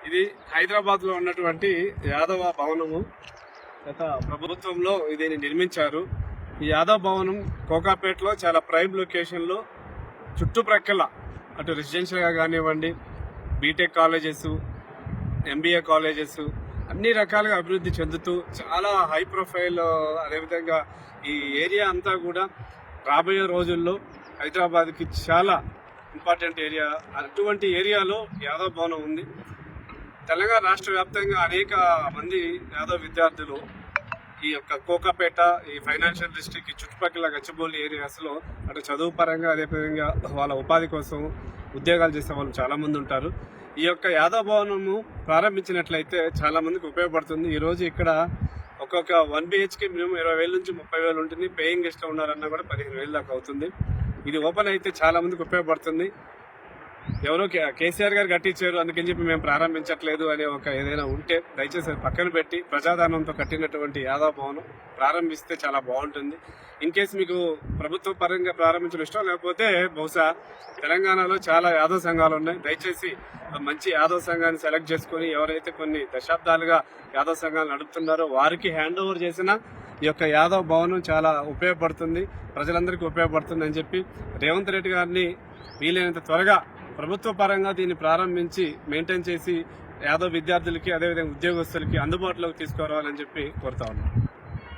ఇది హైదరాబాద్ లో ఉన్నటువంటి యాదవ భవనము. గత ప్రభుత్వంలో దీన్ని నిర్మించారు. ఈ యాదవ్ భవనం కోకాపేటలో చాలా ప్రైమ్ లొకేషన్ లో చుట్టుప్రక్కల అటు రెసిడెన్షియల్ గా కానివ్వండి, బీటెక్ కాలేజెస్, ఎంబీఏ కాలేజెస్ అన్ని రకాలుగా అభివృద్ధి చెందుతూ చాలా హై ప్రొఫైల్, అదేవిధంగా ఈ ఏరియా అంతా కూడా రాబోయే రోజుల్లో హైదరాబాద్ కి చాలా ఇంపార్టెంట్ ఏరియా. అటువంటి ఏరియాలో యాదవ్ భవనం ఉంది. తెలంగాణ రాష్ట్ర వ్యాప్తంగా అనేక మంది యాదవ్ విద్యార్థులు ఈ యొక్క కోకాపేట, ఈ ఫైనాన్షియల్ డిస్ట్రిక్ట్, చుట్టుపక్కల గచ్చిబౌలి ఏరియాస్ లో అటు చదువు పరంగా, అదేవిధంగా వాళ్ళ ఉపాధి కోసం ఉద్యోగాలు చేసే వాళ్ళు చాలా మంది ఉంటారు. ఈ యొక్క యాదవ్ భవనము ప్రారంభించినట్లయితే చాలా మందికి ఉపయోగపడుతుంది. ఈ రోజు ఇక్కడ ఒక్కొక్క 1 BHK మినిమం 20,000 నుంచి 30,000 ఉంటుంది. పేయింగ్ గెస్ట్ ఉన్నారన్నా కూడా 15,000 దాకా అవుతుంది. ఇది ఓపెన్ అయితే చాలా మందికి ఉపయోగపడుతుంది. ఎవరో కేసీఆర్ గారు కట్టించారు అందుకని చెప్పి మేము ప్రారంభించట్లేదు అనే ఒక ఏదైనా ఉంటే దయచేసి పక్కన పెట్టి ప్రజాధనంతో కట్టినటువంటి యాదవ్ భవనం ప్రారంభిస్తే చాలా బాగుంటుంది. ఇన్ కేసు మీకు ప్రభుత్వ పరంగా ప్రారంభించడం ఇష్టం లేకపోతే బహుశా తెలంగాణలో చాలా యాదవ్ సంఘాలు ఉన్నాయి. దయచేసి మంచి యాదవ్ సంఘాన్ని సెలెక్ట్ చేసుకుని ఎవరైతే కొన్ని దశాబ్దాలుగా యాదవ్ సంఘాలు నడుపుతున్నారో వారికి హ్యాండ్ ఓవర్ చేసిన ఈ యొక్క యాదవ్ భవనం చాలా ఉపయోగపడుతుంది, ప్రజలందరికీ ఉపయోగపడుతుంది అని చెప్పి రేవంత్ రెడ్డి గారిని వీలైనంత త్వరగా ప్రభుత్వ పరంగా దీన్ని ప్రారంభించి మెయింటైన్ చేసి యాదవ్ విద్యార్థులకి, అదేవిధంగా ఉద్యోగస్తులకి అందుబాటులోకి తీసుకురావాలని చెప్పి కోరుతా ఉన్నాం.